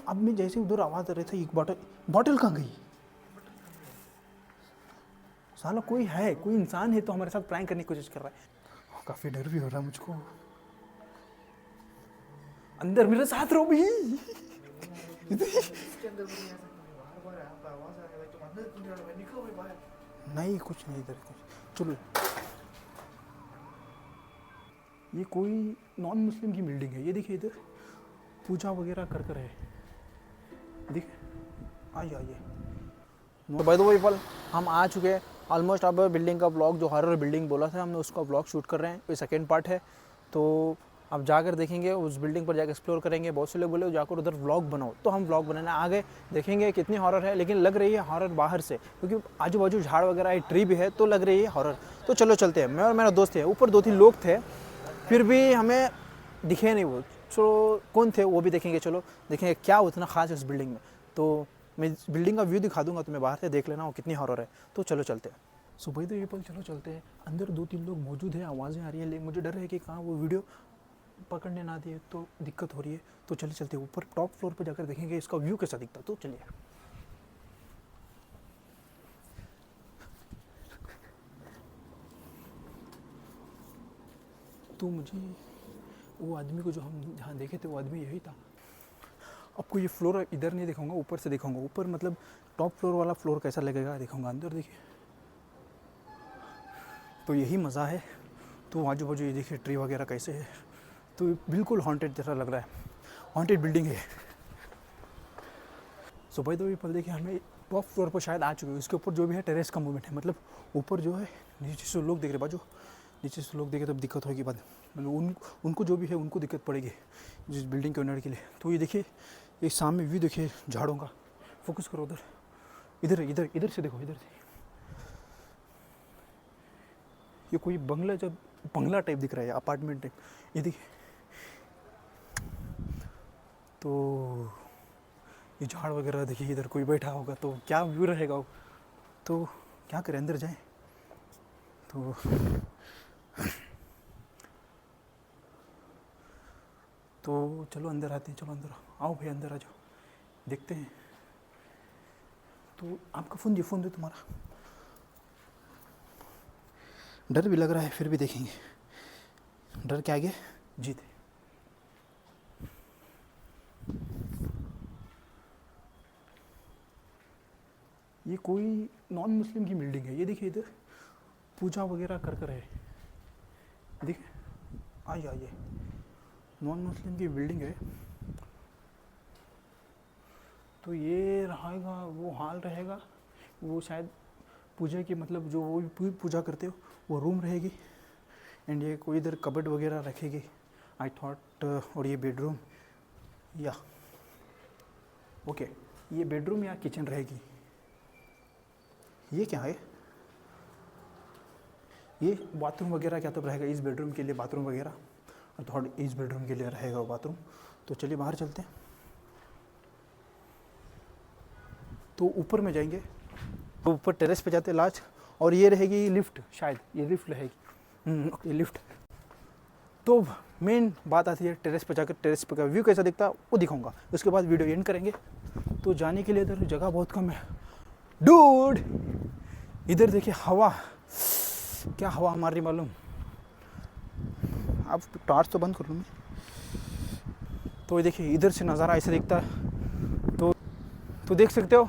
अब मैं जैसे उधर आवाज़ आ रही थी, एक बॉटल कहाँ गई? साला कोई है, कोई इंसान है तो हमारे साथ प्रैंक करने की कोशिश कर रहा है। काफ़ी डर भी हो रहा है मुझको। अंदर मेरे साथ रहो भी। नहीं कुछ नहीं इधर कुछ। चलो, ये कोई नॉन मुस्लिम की बिल्डिंग है। ये देखिए इधर पूजा वगैरह कर है। देखिए, आइए आइए। तो बाय द वे पल हम आ चुके हैं ऑलमोस्ट। अब बिल्डिंग का ब्लॉग, जो हॉरर बिल्डिंग बोला था हमने, उसका ब्लॉग शूट कर रहे हैं। ये सेकेंड पार्ट है। तो अब जाकर देखेंगे, उस बिल्डिंग पर जाकर एक्सप्लोर करेंगे। बहुत से लोग बोले जाकर उधर व्लॉग बनाओ, तो हम व्लॉग बनाने आगे देखेंगे कितनी हॉरर है। लेकिन लग रही है हॉरर बाहर से, क्योंकि आजू बाजू झाड़ वगैरह है, ट्री भी है, तो लग रही है हॉरर। तो चलो चलते हैं। मैं और मेरा दोस्त है, ऊपर 2-3 लोग थे, फिर भी हमें दिखे नहीं वो। तो कौन थे वो भी देखेंगे। चलो देखेंगे क्या उतना खास है उस बिल्डिंग में। तो मैं बिल्डिंग का व्यू दिखा दूंगा तुम्हें, बाहर से देख लेना वो कितनी हॉरर है। तो चलो चलते हैं। सुबह तो ये पल चलो चलते हैं। अंदर 2-3 लोग मौजूद हैं, आवाज़ें आ रही हैं, लेकिन मुझे डर है कि कहाँ वो वीडियो पकड़ने ना दिए तो दिक्कत हो रही है। तो चले चलते हैं ऊपर, टॉप फ्लोर पर जाकर देखेंगे इसका व्यू कैसा दिखता। तो चलिए। तो मुझे वो आदमी को जो हम जहाँ देखे थे, वो आदमी यही था। आपको ये फ्लोर इधर नहीं दिखाऊंगा, ऊपर से दिखाऊंगा। ऊपर मतलब टॉप फ्लोर वाला फ्लोर कैसा लगेगा दिखाऊंगा। अंदर देखिए, तो यही मज़ा है। तो आजू बाजू ये देखिए ट्री वगैरह कैसे है। तो बिल्कुल हॉन्टेड जैसा लग रहा है, हॉन्टेड बिल्डिंग है। सुबह तो पर देखिए हमें टॉप फ्लोर पर शायद आ चुके हैं। इसके ऊपर जो भी है टेरेस का मूवमेंट है, मतलब ऊपर जो है नीचे से लोग देख रहे बाजू, नीचे से लोग देखे तब दिक्कत होगी बाद, मतलब उनको जो भी है उनको दिक्कत पड़ेगी जिस बिल्डिंग के ओनर के लिए। तो ये देखिए, ये सामने व्यू देखिए झाड़ों का। फोकस करो उधर, इधर इधर इधर से देखो, इधर से। ये कोई बंगला, जब बंगला टाइप दिख रहा है, अपार्टमेंट टाइप। ये देखिए, तो ये झाड़ वगैरह देखिए, इधर कोई बैठा होगा तो क्या व्यू रहेगा वो। तो क्या करें, अंदर जाएं? तो चलो अंदर आते हैं। चलो अंदर आओ भाई, अंदर आ जाओ, देखते हैं। तो आपका फ़ोन दो तुम्हारा। डर भी लग रहा है, फिर भी देखेंगे। डर के आगे जीत है। ये कोई नॉन मुस्लिम की बिल्डिंग है। ये देखिए इधर पूजा वगैरह कर है। देखिए, आइए आइए। नॉन मुस्लिम की बिल्डिंग है। तो ये रहेगा, वो हॉल रहेगा, वो शायद पूजा की, मतलब जो वो भी पूजा करते हो वो रूम रहेगी। एंड ये कोई इधर कबर्ड वगैरह रखेगी आई थॉट। और ये बेडरूम या ओके, ये बेडरूम या किचन रहेगी। ये क्या है? ये बाथरूम वगैरह क्या तब रहेगा इस बेडरूम के लिए, बाथरूम वगैरह। और थोड़ा इस बेडरूम के लिए रहेगा वो बाथरूम। तो चलिए बाहर चलते हैं। तो ऊपर में जाएंगे, तो ऊपर टेरेस पे जाते लास्ट। और ये रहेगी लिफ्ट, शायद ये लिफ्ट रहेगी। ये लिफ्ट। तो मेन बात आती है टेरेस पे जाकर, टेरेस पे का व्यू कैसा दिखता है वो दिखाऊंगा। उसके बाद वीडियो एंड करेंगे। तो जाने के लिए इधर जगह बहुत कम है डूड। इधर देखिए हवा, क्या हवा मार रही मालूम। अब टॉर्च तो बंद कर लूँ मैं। तो ये देखिए इधर से नज़ारा ऐसा दिखता है। तो देख सकते हो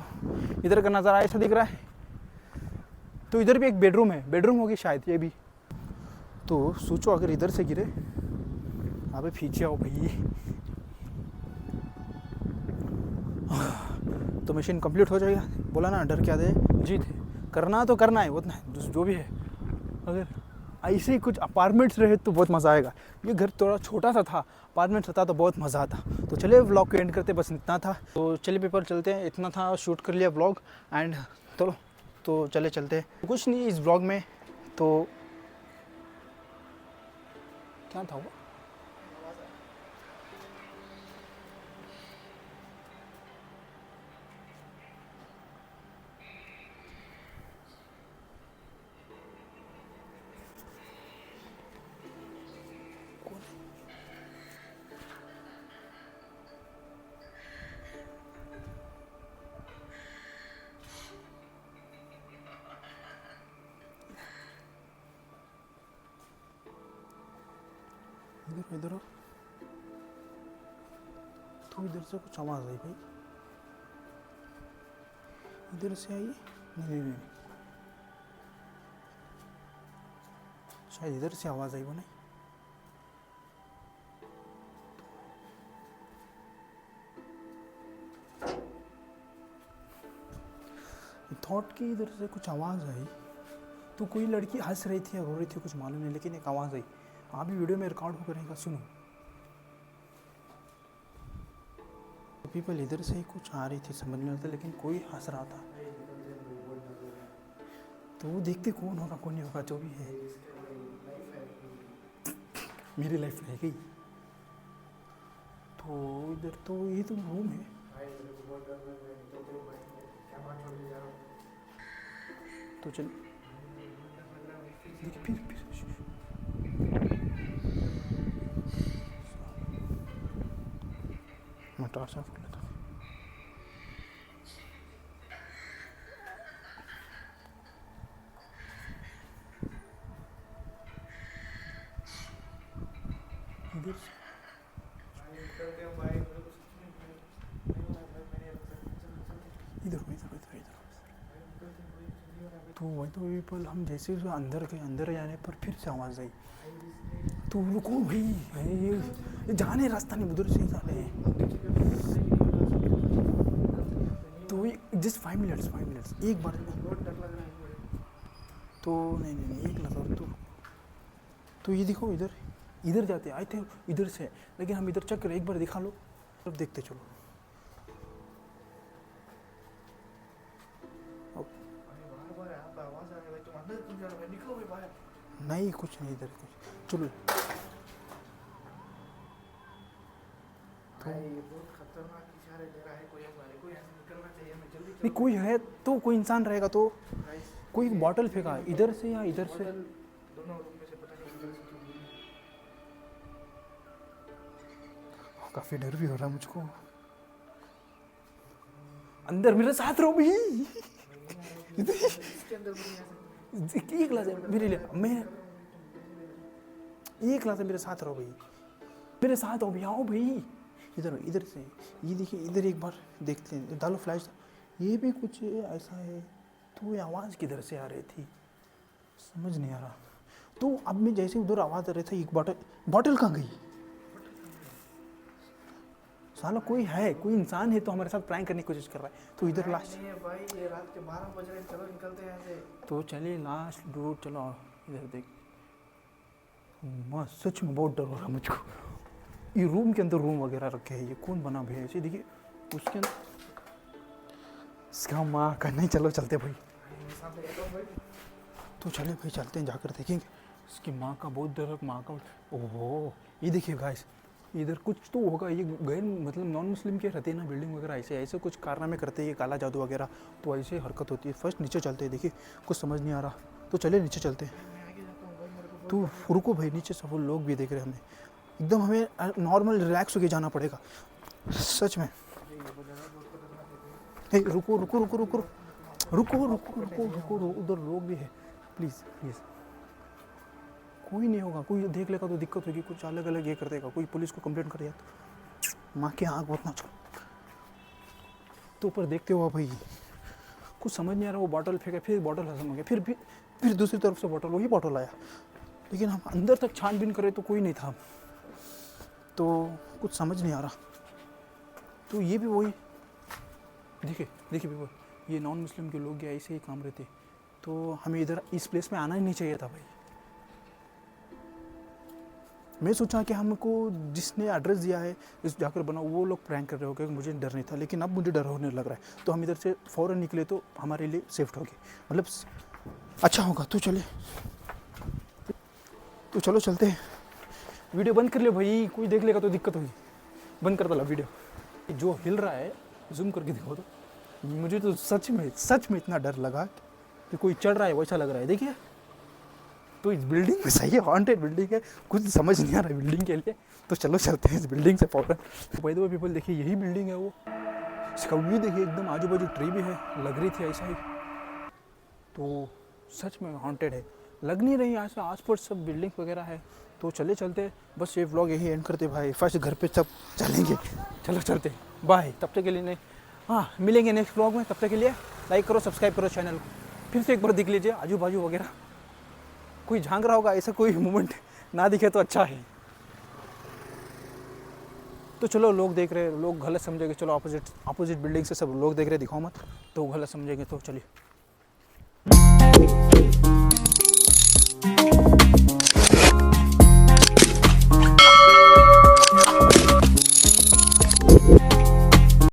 इधर का नज़ारा ऐसा दिख रहा है। तो इधर भी एक बेडरूम है, बेडरूम होगी शायद ये भी। तो सोचो अगर इधर से गिरे, अबे पीछे आओ भाई। तो मशीन कंप्लीट हो जाएगा। बोला ना, डर क्या दे जीत है। करना तो करना है, उतना जो भी है। अगर ऐसे ही कुछ अपार्टमेंट्स रहे तो बहुत मज़ा आएगा। ये घर थोड़ा छोटा सा था, अपार्टमेंट्स था तो बहुत मज़ा आता। तो चलिए व्लॉग को एंड करते, बस इतना था। तो चलिए पेपर चलते हैं, इतना था, शूट कर लिया व्लॉग एंड चलो। तो चले चलते हैं, कुछ नहीं इस व्लॉग में। तो क्या था वो? इधर इधर तो इधर से कुछ आवाज़ आई भाई, इधर से आई। नहीं, शायद इधर से आवाज़ आई वो नहीं। थॉट की इधर से कुछ आवाज़ आई, तो कोई लड़की हंस रही थी या रो रही थी कुछ मालूम नहीं, लेकिन एक आवाज़ आई। आप भी वीडियो में रिकॉर्ड होकर रहेगा, सुनो। पीपल इधर से ही कुछ आ रही थी, समझ नहीं आता, लेकिन कोई हंस रहा था। तो वो देखते कौन होगा कौन नहीं होगा, जो भी है। मेरी लाइफ रह गई। तो इधर तो ये तो रूम है। तो चल देखिए फिर मैं टॉर्च ऑफ कर लेता हूँ। इधर इधर इधर इधर इधर तो वही तो पीपल हम जैसे अंदर गए, अंदर जाने पर फिर से आवाज़ आई। तो रुको भाई, ये जाने रास्ता नहीं, उधर से ही जाने। तो जस्ट 5 मिनट्स एक बार। तो नहीं एक लगा तो ये देखो, इधर जाते आए थे इधर से, लेकिन हम इधर चेक करें, एक बार दिखा लो, अब देखते चलो। नहीं कुछ नहीं, इधर कुछ चलो। नहीं कोई है तो, कोई इंसान रहेगा तो। कोई बॉटल फेंका इधर से या इधर से। काफी डर भी हो रहा है मुझको। अंदर मेरे साथ रहो भाई। एक क्लास है मेरे लिए, मैं एक क्लास है, मेरे साथ रहो भाई, मेरे साथ हो भाई, आओ भाई। इधर से ये देखिए, इधर एक बार देखते हैं, डालो फ्लैश। ये भी कुछ ऐसा है। तो ये आवाज़ किधर से आ रही थी समझ नहीं आ रहा। तो अब मैं जैसे उधर आवाज़ आ रही था, एक बॉटल कहाँ गई? साला कोई है, कोई इंसान है तो हमारे साथ प्रैंक करने की कोशिश कर रहा है। तो इधर लास्ट भाई, ये रात के 12 बज रहे हैं, चलो निकलते हैं यहाँ से। तो चलिए लास्ट डूड, चलो इधर देख। मस्त, सच में बहुत डर हो रहा है मुझको। ये रूम के अंदर रूम वगैरह रखे हैं, ये कौन बना भैया ऐसे? देखिए उसके अंदर इसका माँ का नहीं। चलो चलते भाई, तो चले भाई, चलते हैं, जाकर देखेंगे। इसकी माँ का बहुत डर है, माँ का। ओहो ये देखिए गाइस, इधर कुछ तो होगा। ये गैर मतलब नॉन मुस्लिम के रहते हैं ना बिल्डिंग वगैरह, ऐसे कुछ कारनामे करते हैं, ये काला जादू वगैरह, तो ऐसे हरकत होती है। फर्स्ट नीचे चलते हैं, देखिए कुछ समझ नहीं आ रहा, तो चले नीचे चलते हैं। तो रुको भाई, नीचे सब लोग भी देख रहे हैं हमें, एकदम हमें नॉर्मल रिलैक्स होके जाना पड़ेगा सच में। रुको रुको रुको रुको रुको रुको रुको रुको, उधर लोग भी है, प्लीज़ प्लीज़। कोई नहीं होगा, कोई देख लेगा तो दिक्कत होगी, कुछ अलग अलग ये कर देगा, कोई पुलिस को कंप्लेंट कर दिया तो माँ की आँख बहुत नाचो। तो ऊपर देखते हो भाई, कुछ समझ नहीं आ रहा। वो बॉटल फेंका, फिर बॉटल खत्म हो गया, फिर दूसरी तरफ से बॉटल, वही बॉटल आया, लेकिन हम अंदर तक छानबीन करें तो कोई नहीं था, तो कुछ समझ नहीं आ रहा। तो ये भी वही, देखिए देखिए, ये नॉन मुस्लिम के लोग ऐसे ही काम रहते, तो हमें इधर इस प्लेस में आना ही नहीं चाहिए था भाई। मैं सोचा कि हमको जिसने एड्रेस दिया है इस जाकर बनाओ, वो लोग प्रैंक कर रहे हो, क्योंकि मुझे डर नहीं था, लेकिन अब मुझे डर होने लग रहा है। तो हम इधर से फ़ौरन निकले तो हमारे लिए सेफ्ट होगी, मतलब अच्छा होगा। तो चले, तो चलो चलते हैं। वीडियो बंद कर ले भाई, कोई देख लेगा तो दिक्कत होगी। बंद कर डाला वीडियो। जो हिल रहा है जूम करके देखो तो, मुझे तो सच में इतना डर लगा कि कोई चढ़ रहा है वैसा लग रहा है। देखिए तो इस बिल्डिंग में सही है, हॉन्टेड बिल्डिंग है, कुछ समझ नहीं आ रहा है बिल्डिंग के लिए। तो चलो चलते हैं इस बिल्डिंग से फौरन। तो बाय द वे पीपल, देखिए यही बिल्डिंग है, वो इसका व्यू देखिए, एकदम आजू बाजू ट्री भी है, लग रही थी ऐसा ही। तो सच में हॉन्टेड है, लग नहीं रही। आस पास सब बिल्डिंग वगैरह है, तो चले चलते, बस ये व्लॉग यही एंड करते भाई, फर्स्ट घर पे सब चलेंगे। चलो चलते, बाय। तब तक के लिए नहीं, हाँ मिलेंगे नेक्स्ट व्लॉग में। तब तक के लिए लाइक करो, सब्सक्राइब करो चैनल को। फिर से एक बार देख लीजिए आजू बाजू वगैरह, कोई झांक रहा होगा, ऐसा कोई मोमेंट ना दिखे तो अच्छा है। तो चलो लोग देख रहे हैं, लोग गलत समझेंगे, चलो अपोजिट बिल्डिंग से सब लोग देख रहे हैं, दिखाओ मत तो गलत समझेंगे, तो चलिए।